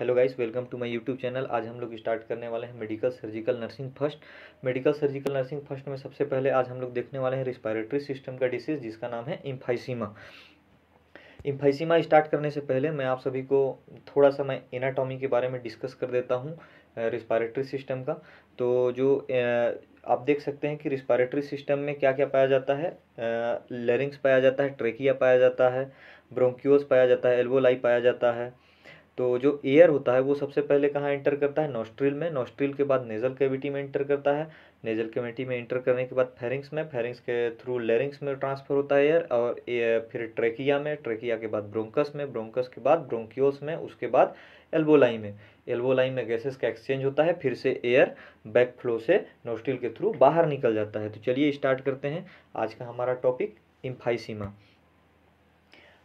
Hello guys, welcome to my YouTube channel. आज हम लोग स्टार्ट करने वाले हैं medical surgical nursing first. Medical surgical nursing first में सबसे पहले आज हम लोग देखने वाले हैं रिस्पायरेटरी सिस्टम का डिसीज़ जिसका नाम है इम्फाइसीमा। इम्फाइसीमा स्टार्ट करने से पहले मैं आप सभी को थोड़ा सा मैं एनाटॉमी के बारे में डिस्कस कर देता हूँ रिस्पायरेटरी सिस्टम का। तो जो आप देख सकते हैं कि रिस्पायरेटरी सिस्टम में क्या क्या पाया जाता है। लैरिंक्स पाया जाता है, ट्रेकिया पाया जाता है, ब्रोंकियोस पाया जाता है, एल्वोलाई पाया जाता है। तो जो एयर होता है वो सबसे पहले कहाँ एंटर करता है? नॉस्ट्रिल में। नॉस्ट्रिल के बाद नेजल कैविटी में एंटर करता है। नेजल कैविटी में एंटर करने के बाद फेरिंग्स में, फेरिंग्स के थ्रू लेरिंग्स में ट्रांसफर होता है एयर, और फिर ट्रेकिया में, ट्रेकिया के बाद ब्रोंकस में, ब्रोंकस के बाद ब्रोंकियोस में, उसके बाद एल्वोलाई में। एल्वोलाई में गैसेस का एक्सचेंज होता है, फिर से एयर बैक फ्लो से नॉस्ट्रिल के थ्रू बाहर निकल जाता है। तो चलिए स्टार्ट करते हैं आज का हमारा टॉपिक इम्फाइसीमा।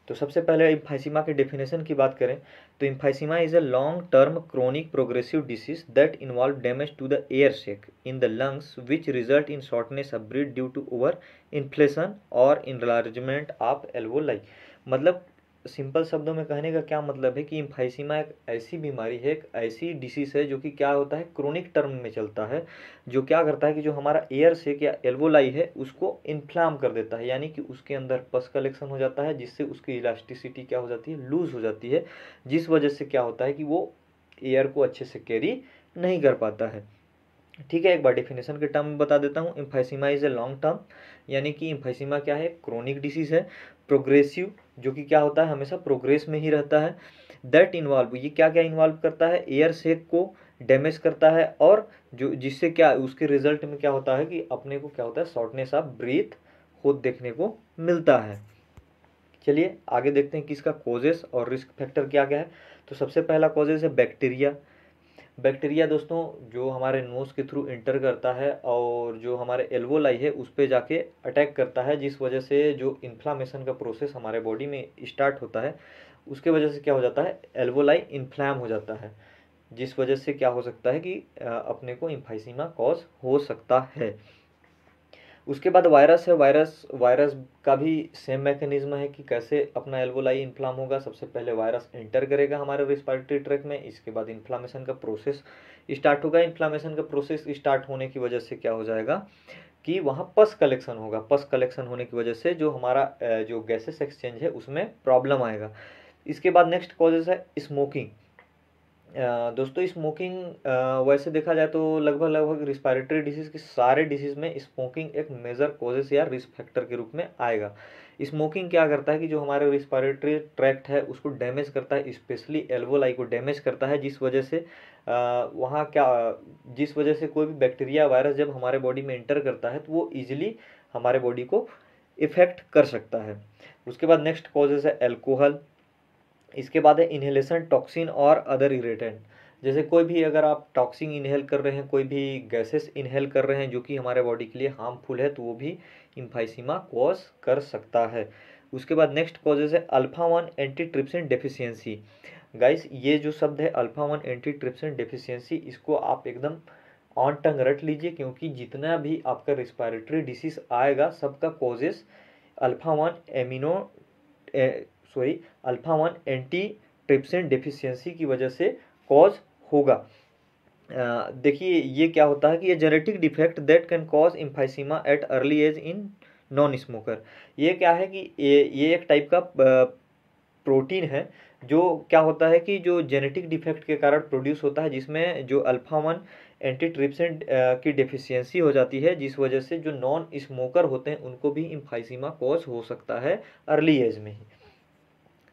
तो सबसे पहले इम्फाइसीमा के डेफिनेशन की बात करें तो emphysema is a long term chronic progressive disease that involve damage to the air sac in the lungs which result in shortness of breath due to over inflation और इनलार्जमेंट ऑफ एल्वोलाई। मतलब simple शब्दों में कहने का क्या मतलब है कि इम्फाइसीमा एक ऐसी बीमारी है, एक ऐसी डिसीज़ है जो कि क्या होता है, क्रोनिक टर्म में चलता है, जो क्या करता है कि जो हमारा एयर से क्या एल्वोलाई है उसको इन्फ्लाम कर देता है, यानी कि उसके अंदर पस कलेक्शन हो जाता है, जिससे उसकी इलास्टिसिटी क्या हो जाती है, लूज हो जाती है, जिस वजह से क्या होता है कि वो एयर को अच्छे से कैरी नहीं कर पाता है। ठीक है, एक बार डेफिनेशन के टर्म में बता देता हूँ। इम्फाइसीमा इज ए लॉन्ग टर्म, यानी कि इम्फाइसीमा क्या है, क्रोनिक डिसीज है। प्रोग्रेसिव, जो कि क्या होता है, हमेशा प्रोग्रेस में ही रहता है। दैट इन्वॉल्व, ये क्या क्या इन्वॉल्व करता है, एयर सेक को डैमेज करता है, और जो जिससे क्या उसके रिजल्ट में क्या होता है कि अपने को क्या होता है, शॉर्टनेस ऑफ ब्रीथ हो देखने को मिलता है। चलिए आगे देखते हैं कि इसका कॉजेस और रिस्क फैक्टर क्या क्या है। तो सबसे पहला कॉजेस है बैक्टीरिया। बैक्टीरिया दोस्तों जो हमारे नोज़ के थ्रू इंटर करता है और जो हमारे एल्वोलाई है उस पर जाके अटैक करता है, जिस वजह से जो इन्फ्लामेशन का प्रोसेस हमारे बॉडी में स्टार्ट होता है, उसके वजह से क्या हो जाता है, एल्वोलाई इन्फ्लाम हो जाता है, जिस वजह से क्या हो सकता है कि अपने को इम्फाइसीमा कॉज हो सकता है। उसके बाद वायरस है। वायरस वायरस का भी सेम मैकेनिज्म है कि कैसे अपना एल्वोलाई इन्फ्लाम होगा। सबसे पहले वायरस एंटर करेगा हमारे रिस्पायरेटरी ट्रैक में, इसके बाद इन्फ्लामेशन का प्रोसेस स्टार्ट होगा। इन्फ्लामेशन का प्रोसेस स्टार्ट होने की वजह से क्या हो जाएगा कि वहाँ पस कलेक्शन होगा। पस कलेक्शन होने की वजह से जो हमारा जो गैसेस एक्सचेंज है उसमें प्रॉब्लम आएगा। इसके बाद नेक्स्ट कॉजेज है स्मोकिंग। दोस्तों स्मोकिंग वैसे देखा जाए तो लगभग लगभग रिस्पायरेटरी डिसीज़ के सारे डिसीज़ में स्मोकिंग एक मेजर कॉजेस या रिस्क फैक्टर के रूप में आएगा। स्मोकिंग क्या करता है कि जो हमारे रिस्पायरेटरी ट्रैक्ट है उसको डैमेज करता है, स्पेशली एल्वोलाई को डैमेज करता है, जिस वजह से वहाँ क्या जिस वजह से कोई भी बैक्टीरिया वायरस जब हमारे बॉडी में एंटर करता है तो वो ईजिली हमारे बॉडी को इफेक्ट कर सकता है। उसके बाद नेक्स्ट कॉजेज है एल्कोहल। इसके बाद है इन्हेलेशन टॉक्सिन और अदर इरिटेंट। जैसे कोई भी अगर आप टॉक्सिन इनहेल कर रहे हैं, कोई भी गैसेस इनहेल कर रहे हैं जो कि हमारे बॉडी के लिए हार्मफुल है, तो वो भी इम्फाइसीमा कॉज कर सकता है। उसके बाद नेक्स्ट कॉजेज है अल्फा 1 एंटीट्रिप्सिन डेफिशिएंसी। गाइस ये जो शब्द है अल्फा 1 एंटीट्रिप्सिन डेफिशिएंसी, इसको आप एकदम ऑन टंग रट लीजिए, क्योंकि जितना भी आपका रिस्पायरेटरी डिसीज आएगा सबका causes alpha 1 amino sorry alpha 1 anti trypsin deficiency की वजह से कॉज होगा। देखिए ये क्या होता है कि ये genetic defect that can cause emphysema at early age in non smoker. ये क्या है कि ये एक टाइप का प्रोटीन है जो क्या होता है कि जो जेनेटिक डिफेक्ट के कारण प्रोड्यूस होता है, जिसमें जो अल्फा 1 एंटीट्रिप्सिन की डेफिशिएंसी हो जाती है, जिस वजह से जो नॉन स्मोकर होते हैं उनको भी इम्फाइसीमा कॉज हो सकता है अर्ली एज में ही।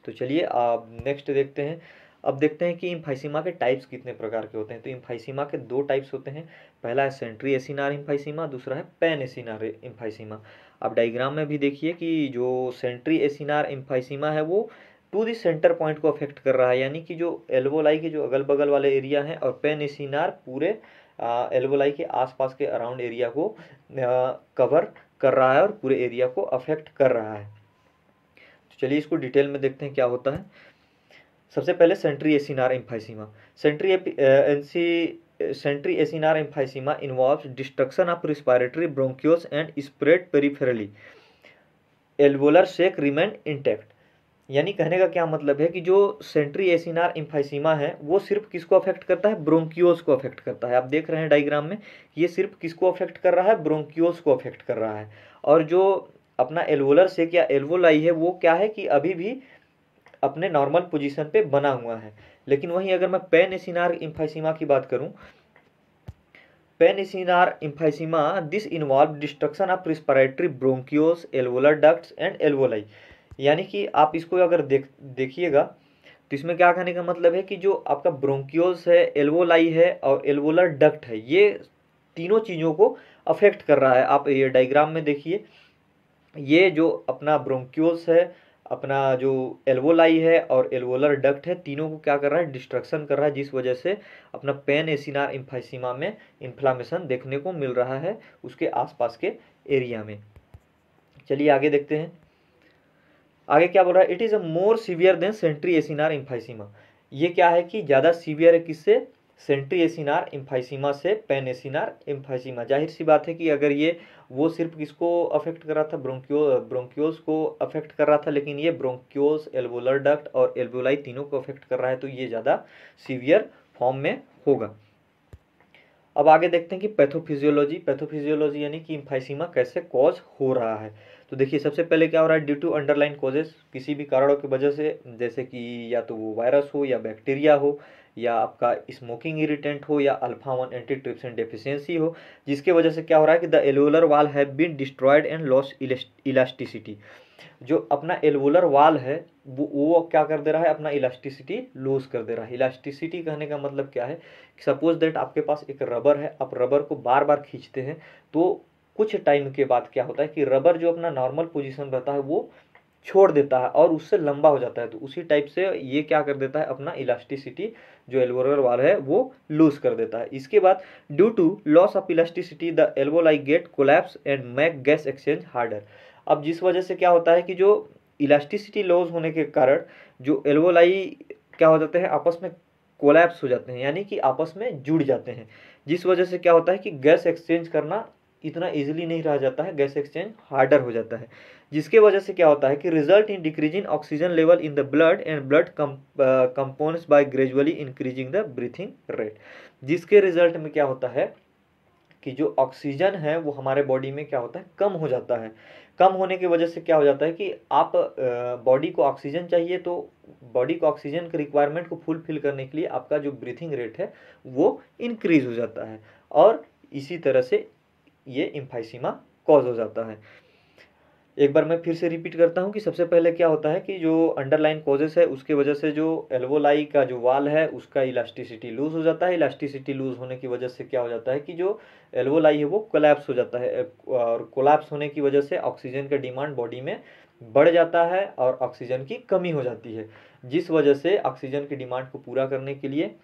तो चलिए आप नेक्स्ट देखते हैं। अब देखते हैं कि इम्फाइसीमा के टाइप्स कितने प्रकार के होते हैं। तो इम्फाइसीमा के दो टाइप्स होते हैं। पहला है सेंट्री एसिनार इम्फाइसीमा, दूसरा है पैन एसिनार इम्फाइसीमा। आप डायग्राम में भी देखिए कि जो सेंट्री एसिनार इम्फाइसीमा है वो टू दी सेंटर पॉइंट को अफेक्ट कर रहा है, यानी कि जो एल्वोलाई के जो अगल बगल वाले एरिया हैं, और पैन एसिनार पूरे एल्वोलाई के आसपास के अराउंड एरिया को कवर कर रहा है और पूरे एरिया को अफेक्ट कर रहा है। तो चलिए इसको डिटेल में देखते हैं क्या होता है। सबसे पहले centriacinar emphysema. Centriacinar emphysema involves destruction of respiratory bronchioles and spread peripherally, alveolar sac remain intact. यानी कहने का क्या मतलब है कि जो सेंट्री एसिनार इम्फाइसीमा है वो सिर्फ किसको अफेक्ट करता है, ब्रोंकियोल्स को अफेक्ट करता है। आप देख रहे हैं डायग्राम में, ये सिर्फ किसको अफेक्ट कर रहा है, ब्रोंकियोल्स को अफेक्ट कर रहा है। और जो अपना एल्वोलर सेक या एल्वोलाई है वो क्या है कि अभी भी अपने नॉर्मल पोजीशन पे बना हुआ है। लेकिन वहीं अगर मैं पेन एसिनार इम्फाइसीमा की बात करूं, panacinar emphysema this involve destruction of respiratory bronchioles, alveolar ducts and alveoli. यानी कि आप इसको अगर देखिएगा तो इसमें क्या कहने का मतलब है कि जो आपका ब्रोंकियोल्स है, एल्वोलाई है और एल्वोलर डक्ट है, ये तीनों चीज़ों को अफेक्ट कर रहा है। आप ये डायग्राम में देखिए, ये जो अपना ब्रोंकियोल्स है, अपना जो एल्वोलाई है और एल्वोलर डक्ट है, तीनों को क्या कर रहा है, डिस्ट्रक्शन कर रहा है, जिस वजह से अपना पेन एसिनार इम्फाइसीमा में इन्फ्लामेशन देखने को मिल रहा है उसके आसपास के एरिया में। चलिए आगे देखते हैं, आगे क्या बोल रहा है, it is a more severe than centriacinar emphysema. ये क्या है कि ज़्यादा सीवियर है किससे, सेंट्री एसिनार इम्फाइसीमा से पेन एसिनार इम्फाइसीमा। जाहिर सी बात है कि अगर ये वो सिर्फ किसको अफेक्ट कर रहा था, ब्रोंकियोल्स को अफेक्ट कर रहा था, लेकिन ये ब्रोंकियोल्स, एल्वोलर डक्ट और एल्वोलाई तीनों को अफेक्ट कर रहा है, तो ये ज़्यादा सीवियर फॉर्म में होगा। अब आगे देखते हैं कि पैथोफिजियोलॉजी यानी कि इम्फाइसीमा कैसे कॉज हो रहा है। तो देखिए सबसे पहले क्या हो रहा है, ड्यू टू अंडरलाइन कॉजेस, किसी भी कारणों की वजह से, जैसे कि या तो वो वायरस हो या बैक्टीरिया हो या आपका स्मोकिंग इरिटेंट हो या अल्फा 1 एंटीट्रिप्सिन डेफिशिएंसी हो, जिसके वजह से क्या हो रहा है कि the alveolar wall have been destroyed and loss elasticity. जो अपना एल्वोलर वाल है वो क्या कर दे रहा है, अपना इलास्टिसिटी लूज कर दे रहा है। इलास्टिसिटी कहने का मतलब क्या है, सपोज दैट आपके पास एक रबर है, आप रबर को बार बार खींचते हैं तो कुछ टाइम के बाद क्या होता है कि रबर जो अपना नॉर्मल पोजीशन रहता है वो छोड़ देता है और उससे लंबा हो जाता है। तो उसी टाइप से ये क्या कर देता है, अपना इलास्टिसिटी जो एल्वोलर वाल है वो लूज कर देता है। इसके बाद due to loss of elasticity the alveoli get collapse and make gas exchange harder. अब जिस वजह से क्या होता है कि जो इलास्टिसिटी लॉस होने के कारण जो एल्वोलाई क्या हो जाते हैं, आपस में कोलैप्स हो जाते हैं, यानी कि आपस में जुड़ जाते हैं, जिस वजह से क्या होता है कि गैस एक्सचेंज करना इतना इजीली नहीं रह जाता है, गैस एक्सचेंज हार्डर हो जाता है, जिसके वजह से क्या होता है कि result in decreasing oxygen level in the blood and blood compounds by gradually increasing the breathing rate. जिसके रिजल्ट में क्या होता है कि जो ऑक्सीजन है वो हमारे बॉडी में क्या होता है, कम हो जाता है। कम होने की वजह से क्या हो जाता है कि आप बॉडी को ऑक्सीजन चाहिए, तो बॉडी को ऑक्सीजन के रिक्वायरमेंट को फुलफिल करने के लिए आपका जो ब्रीथिंग रेट है वो इंक्रीज हो जाता है, और इसी तरह से ये इम्फाइसीमा कॉज हो जाता है। एक बार मैं फिर से रिपीट करता हूँ कि सबसे पहले क्या होता है कि जो अंडरलाइन कॉजेस है उसके वजह से जो एल्वोलाई का जो वाल है उसका इलास्टिसिटी लूज हो जाता है। इलास्टिसिटी लूज होने की वजह से क्या हो जाता है कि जो एल्वोलाई है वो कोलैप्स हो जाता है, और कोलैप्स होने की वजह से ऑक्सीजन का डिमांड बॉडी में बढ़ जाता है और ऑक्सीजन की कमी हो जाती है, जिस वजह से ऑक्सीजन की डिमांड को पूरा करने के लिए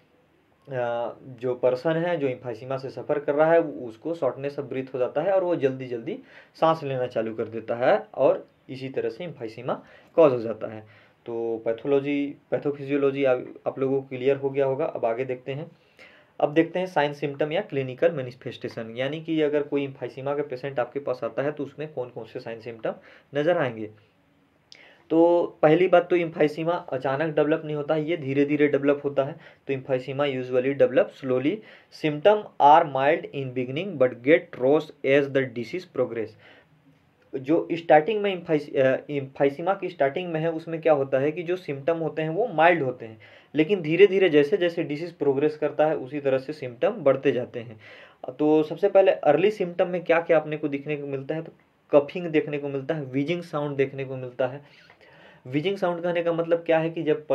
जो पर्सन है जो इम्फाइसीमा से सफ़र कर रहा है उसको शॉर्टनेस ऑफ ब्रीथ हो जाता है और वो जल्दी जल्दी सांस लेना चालू कर देता है, और इसी तरह से इम्फाइसीमा कॉज हो जाता है। तो पैथोफिजियोलॉजी आप लोगों को क्लियर हो गया होगा। अब आगे देखते हैं, अब देखते हैं साइन सिम्टम या क्लिनिकल मैनिफेस्टेशन, यानी कि अगर कोई इम्फाइसीमा का पेशेंट आपके पास आता है तो उसमें कौन कौन से साइन सिम्टम नज़र आएंगे। तो पहली बात तो इम्फाइसीमा अचानक डेवलप नहीं होता है, ये धीरे धीरे डेवलप होता है। तो emphysema usually develop slowly, symptom are mild in beginning but get worse as the disease progress. जो स्टार्टिंग में इम्फाइसीमा की स्टार्टिंग में है उसमें क्या होता है कि जो सिम्टम होते हैं वो माइल्ड होते हैं, लेकिन धीरे धीरे जैसे जैसे डिसीज प्रोग्रेस करता है उसी तरह से सिम्टम बढ़ते जाते हैं। तो सबसे पहले अर्ली सिम्टम में क्या क्या अपने को दिखने को मिलता है, तो कफिंग देखने को मिलता है, वीजिंग साउंड देखने को मिलता है। वीजिंग साउंड कहने का मतलब क्या है कि जब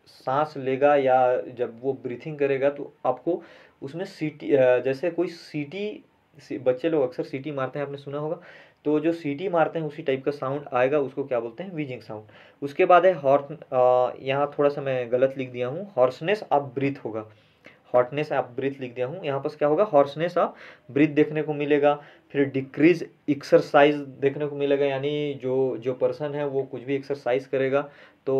सांस लेगा या जब वो ब्रीथिंग करेगा तो आपको उसमें सीटी, जैसे कोई सीटी, बच्चे लोग अक्सर सीटी मारते हैं, आपने सुना होगा, तो जो सीटी मारते हैं उसी टाइप का साउंड आएगा, उसको क्या बोलते हैं, वीजिंग साउंड। उसके बाद है हॉर्न, यहाँ थोड़ा सा मैं गलत लिख दिया हूँ, हॉर्सनेस ऑफ ब्रीथ होगा, हॉटनेस आप ब्रीथ लिख दिया हूँ, यहाँ पर क्या होगा, हॉर्सनेस ऑफ ब्रीथ देखने को मिलेगा। फिर डिक्रीज एक्सरसाइज देखने को मिलेगा, यानी जो जो पर्सन है वो कुछ भी एक्सरसाइज करेगा तो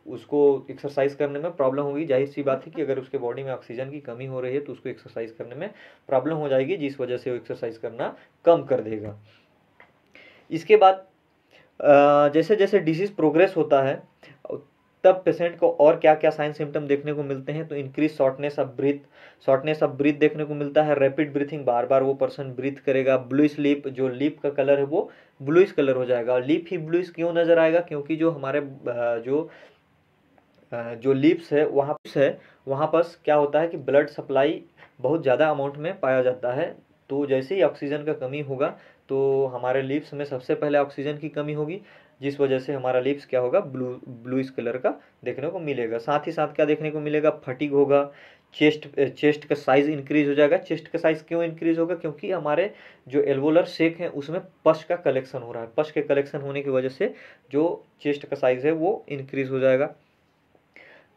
उसको एक्सरसाइज करने में प्रॉब्लम होगी। जाहिर सी बात है कि अगर उसके बॉडी में ऑक्सीजन की कमी हो रही है तो उसको एक्सरसाइज करने में प्रॉब्लम हो जाएगी, जिस वजह से वो एक्सरसाइज करना कम कर देगा। इसके बाद जैसे जैसे डिसीज़ प्रोग्रेस होता है तब पेशेंट को और क्या क्या साइन सिम्टम देखने को मिलते हैं, तो इंक्रीज शॉर्टनेस ऑफ ब्रीथ देखने को मिलता है, रैपिड ब्रीथिंग, बार बार वो पर्सन ब्रीथ करेगा, ब्लूइश लिप, जो लिप का कलर है वो ब्लूइश कलर हो जाएगा। लिप ही ब्लूइश क्यों नज़र आएगा, क्योंकि जो हमारे जो लिप्स है वहाँ पर क्या होता है कि ब्लड सप्लाई बहुत ज़्यादा अमाउंट में पाया जाता है। तो जैसे ही ऑक्सीजन का कमी होगा तो हमारे लिप्स में सबसे पहले ऑक्सीजन की कमी होगी, जिस वजह से हमारा लिप्स क्या होगा, ब्लूइश कलर का देखने को मिलेगा। साथ ही साथ क्या देखने को मिलेगा, फटीग होगा, चेस्ट का साइज इंक्रीज हो जाएगा। चेस्ट का साइज क्यों इंक्रीज होगा, क्योंकि हमारे जो एल्वोलर सेक है उसमें पश का कलेक्शन हो रहा है, पश के कलेक्शन होने की वजह से जो चेस्ट का साइज है वो इंक्रीज हो जाएगा।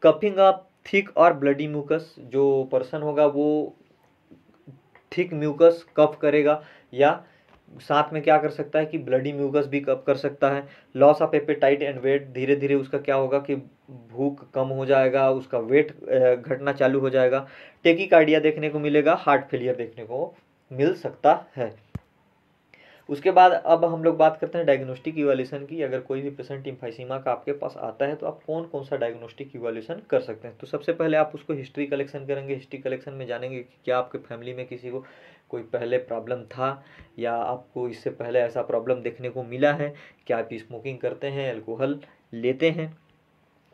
कफिंग अप थिक और ब्लडी म्यूकस, जो पर्सन होगा वो थिक म्यूकस कफ करेगा, या साथ में क्या कर सकता है कि ब्लडी म्यूकस भी कफ कर सकता है। Loss of appetite and weight, धीरे धीरे उसका क्या होगा कि भूख कम हो जाएगा, उसका वेट घटना चालू हो जाएगा। टेकीकार्डिया देखने को मिलेगा, हार्ट फेलियर देखने को मिल सकता है। उसके बाद अब हम लोग बात करते हैं डायग्नोस्टिक इवैल्यूएशन की। अगर कोई भी पेशेंट एम्फाइसीमा का आपके पास आता है तो आप कौन कौन सा डायग्नोस्टिक इवैल्यूएशन कर सकते हैं। तो सबसे पहले आप उसको हिस्ट्री कलेक्शन करेंगे। हिस्ट्री कलेक्शन में जानेंगे कि क्या आपके फैमिली में किसी को कोई पहले प्रॉब्लम था, या आपको इससे पहले ऐसा प्रॉब्लम देखने को मिला है, क्या आप स्मोकिंग करते हैं, अल्कोहल लेते हैं,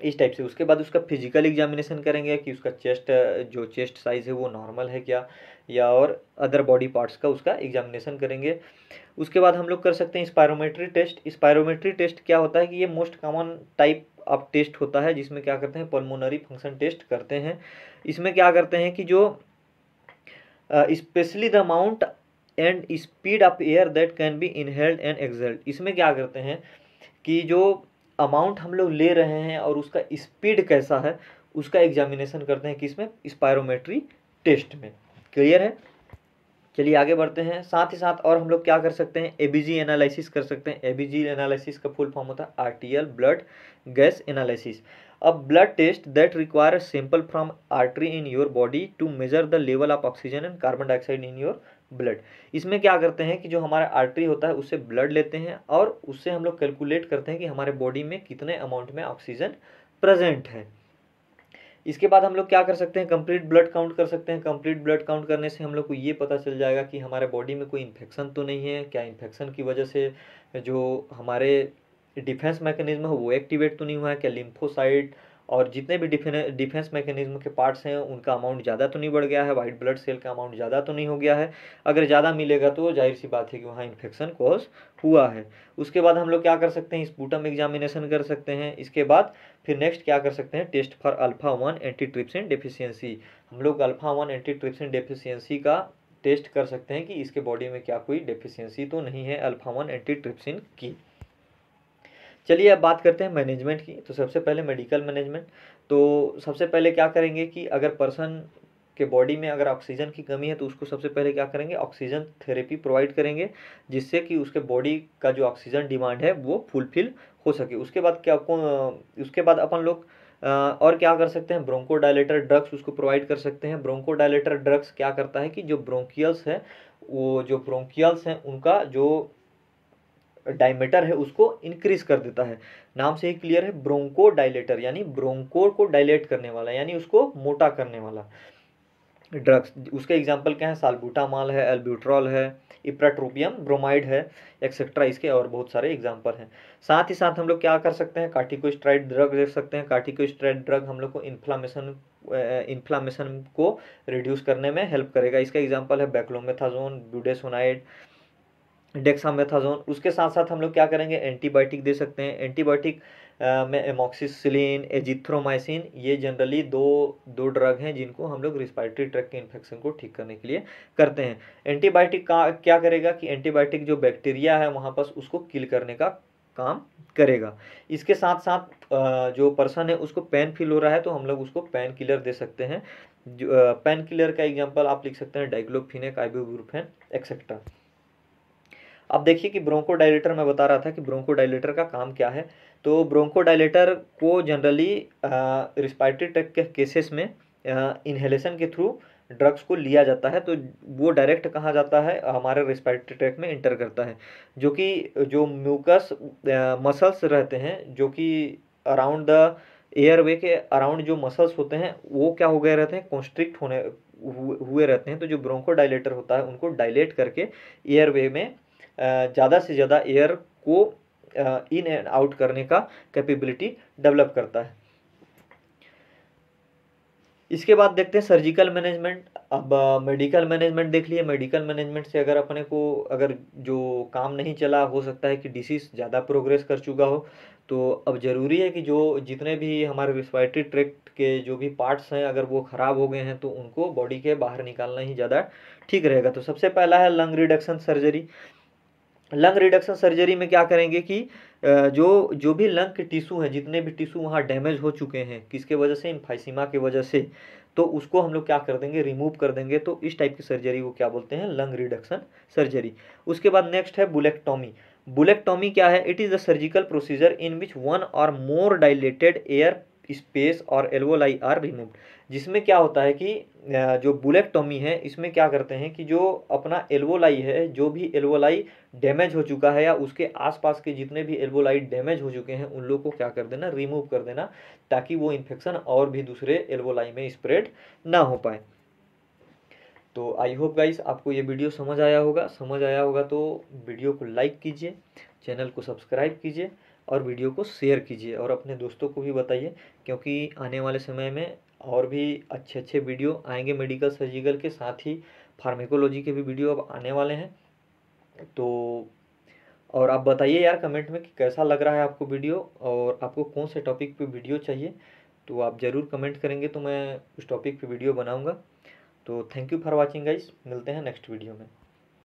इस टाइप से। उसके बाद उसका फिजिकल एग्जामिनेशन करेंगे कि उसका चेस्ट साइज़ है वो नॉर्मल है क्या, या और अदर बॉडी पार्ट्स का उसका एग्जामिनेशन करेंगे। उसके बाद हम लोग कर सकते हैं स्पायरोमेट्री टेस्ट। स्पायरोमेट्री टेस्ट क्या होता है कि ये most common type of test होता है, जिसमें क्या करते हैं, पल्मोनरी फंक्शन टेस्ट करते हैं। इसमें क्या करते हैं कि जो specially the amount and speed of air that can be inhaled and exhaled, इसमें क्या करते हैं कि जो अमाउंट हम लोग ले रहे हैं और उसका स्पीड कैसा है उसका एग्जामिनेशन करते हैं, किसमें, स्पायरोमेट्री टेस्ट में। क्लियर है, चलिए आगे बढ़ते हैं। साथ ही साथ और हम लोग क्या कर सकते हैं, एबीजी एनालिसिस कर सकते हैं। एबीजी एनालिसिस का फुल फॉर्म होता है आर्टियल ब्लड गैस एनालिसिस। अब blood test that require sample from artery in your body to measure the level of oxygen and carbon dioxide in your blood. इसमें क्या करते हैं कि जो हमारा आर्टरी होता है उससे ब्लड लेते हैं और उससे हम लोग कैलकुलेट करते हैं कि हमारे बॉडी में कितने अमाउंट में ऑक्सीजन प्रेजेंट है। इसके बाद हम लोग क्या कर सकते हैं, कंप्लीट ब्लड काउंट कर सकते हैं। कंप्लीट ब्लड काउंट करने से हम लोग को ये पता चल जाएगा कि हमारे बॉडी में कोई इन्फेक्शन तो नहीं है, क्या इन्फेक्शन की वजह से जो हमारे डिफेंस मैकेनिज्म है वो एक्टिवेट तो नहीं हुआ है, क्या लिम्फोसाइट और जितने भी डिफेंस मैकेनिज्म के पार्ट्स हैं उनका अमाउंट ज़्यादा तो नहीं बढ़ गया है, वाइट ब्लड सेल का अमाउंट ज़्यादा तो नहीं हो गया है। अगर ज़्यादा मिलेगा तो जाहिर सी बात है कि वहाँ इन्फेक्शन कॉज हुआ है। उसके बाद हम लोग क्या कर सकते हैं, स्पूटम एग्जामिनेशन कर सकते हैं। इसके बाद फिर नेक्स्ट क्या कर सकते हैं, test for alpha one antitrypsin deficiency. हम लोग अल्फा-1 एंटीट्रिप्सिन डेफिशिएंसी का टेस्ट कर सकते हैं कि इसके बॉडी में क्या कोई डेफिशिएंसी तो नहीं है अल्फा-1 एंटीट्रिप्सिन की। चलिए अब बात करते हैं मैनेजमेंट की। तो सबसे पहले मेडिकल मैनेजमेंट। तो सबसे पहले क्या करेंगे कि अगर पर्सन के बॉडी में अगर ऑक्सीजन की कमी है तो उसको सबसे पहले क्या करेंगे, ऑक्सीजन थेरेपी प्रोवाइड करेंगे, जिससे कि उसके बॉडी का जो ऑक्सीजन डिमांड है वो फुलफिल हो सके। उसके बाद उसके बाद अपन लोग और क्या कर सकते हैं, ब्रोंकोडायलेटर ड्रग्स उसको प्रोवाइड कर सकते हैं। ब्रोंकोडायलेटर ड्रग्स क्या करता है कि जो ब्रोंकियल्स है वो जो ब्रोंकियल्स हैं उनका जो डायमीटर है उसको इंक्रीज कर देता है। नाम से ही क्लियर है, ब्रोंको डायलेटर यानी ब्रोंको को डायलेट करने वाला, यानी उसको मोटा करने वाला ड्रग्स। उसके एग्जांपल क्या है, साल्बुटामॉल है, एल्ब्यूट्रॉल है, इप्राट्रोपियम ब्रोमाइड है, एक्सेट्रा। इसके और बहुत सारे एग्जांपल हैं। साथ ही साथ हम लोग क्या कर सकते हैं, कार्टिकोस्टेरॉइड ड्रग देख सकते हैं। कार्टिकोस्टेरॉइड ड्रग हम लोग को इन्फ्लामेशन को रिड्यूस करने में हेल्प करेगा। इसका एग्जाम्पल है बैक्लोमेथाजोन, ब्यूडेसोनाइड, डेक्सामेथाजोन। उसके साथ साथ हम लोग क्या करेंगे, एंटीबायोटिक दे सकते हैं। एंटीबायोटिक में एमॉक्सिसिलिन, एजिथ्रोमाइसिन, ये जनरली दो ड्रग हैं जिनको हम लोग रिस्पायरेटरी ट्रैक्ट के इन्फेक्शन को ठीक करने के लिए करते हैं। एंटीबायोटिक का क्या करेगा कि एंटीबायोटिक जो बैक्टीरिया है वहाँ पर उसको किल करने का काम करेगा। इसके साथ साथ जो पर्सन है उसको पेन फील हो रहा है तो हम लोग उसको पेन किलर दे सकते हैं। पेन किलर का एग्जाम्पल आप लिख सकते हैं डाइक्लोफिनेक, आइबुप्रोफेन, एक्सेट्रा। अब देखिए कि ब्रोंकोडायलेटर मैं बता रहा था कि ब्रोंकोडायलेटर का काम क्या है। तो ब्रोंकोडायलेटर को जनरली रिस्पायरेटरी ट्रैक्ट के केसेस में इन्हेलेशन के थ्रू ड्रग्स को लिया जाता है तो वो डायरेक्ट कहाँ जाता है, हमारे रेस्पिरेटरी ट्रैक में इंटर करता है, जो कि जो म्यूकस मसल्स रहते हैं जो कि अराउंड द एयरवे के अराउंड जो मसल्स होते हैं वो क्या हो गए रहते हैं, कॉन्स्ट्रिक्ट हुए रहते हैं। तो जो ब्रोंको डायलेटर होता है उनको डायलेट करके एयरवे में ज़्यादा से ज़्यादा एयर को इन एंड आउट करने का कैपेबिलिटी डेवलप करता है। इसके बाद देखते हैं सर्जिकल मैनेजमेंट। अब मेडिकल मैनेजमेंट देख लिए। मेडिकल मैनेजमेंट से अगर अपने को अगर जो काम नहीं चला, हो सकता है कि डिसीज़ ज़्यादा प्रोग्रेस कर चुका हो, तो अब ज़रूरी है कि जो जितने भी हमारे रिस्पिरेटरी ट्रैक्ट के जो भी पार्ट्स हैं अगर वो ख़राब हो गए हैं तो उनको बॉडी के बाहर निकालना ही ज़्यादा ठीक रहेगा। तो सबसे पहला है lung reduction surgery. Lung reduction surgery में क्या करेंगे कि जो भी लंग के टिश्यू हैं, जितने भी टिश्यू वहाँ डैमेज हो चुके हैं किसके वजह से, एम्फाइसीमा की वजह से, तो उसको हम लोग क्या कर देंगे, रिमूव कर देंगे। तो इस टाइप की सर्जरी को क्या बोलते हैं, लंग रिडक्शन सर्जरी। उसके बाद नेक्स्ट है बुलेक्टोमी। बुलेक्टोमी क्या है, it is the surgical procedure in which one और मोर डायलेटेड एयर स्पेस और एल्वोलाई आर रिमूव्ड। जिसमें क्या होता है कि जो बुलेक्टोमी है इसमें क्या करते हैं कि जो अपना एल्वोलाई है, जो भी एल्वोलाई डैमेज हो चुका है या उसके आसपास के जितने भी एल्वोलाई डैमेज हो चुके हैं उन लोग को क्या कर देना, रिमूव कर देना, ताकि वो इन्फेक्शन और भी दूसरे एल्वोलाई में स्प्रेड ना हो पाए। तो आई होप गाइस आपको ये वीडियो समझ आया होगा। समझ आया होगा तो वीडियो को लाइक कीजिए, चैनल को सब्सक्राइब कीजिए और वीडियो को शेयर कीजिए और अपने दोस्तों को भी बताइए, क्योंकि आने वाले समय में और भी अच्छे अच्छे वीडियो आएंगे मेडिकल सर्जिकल के, साथ ही फार्मेकोलॉजी के भी वीडियो अब आने वाले हैं। तो और आप बताइए यार कमेंट में कि कैसा लग रहा है आपको वीडियो और आपको कौन से टॉपिक पे वीडियो चाहिए। तो आप ज़रूर कमेंट करेंगे तो मैं उस टॉपिक पे वीडियो बनाऊंगा। तो thank you for watching guys, मिलते हैं नेक्स्ट वीडियो में।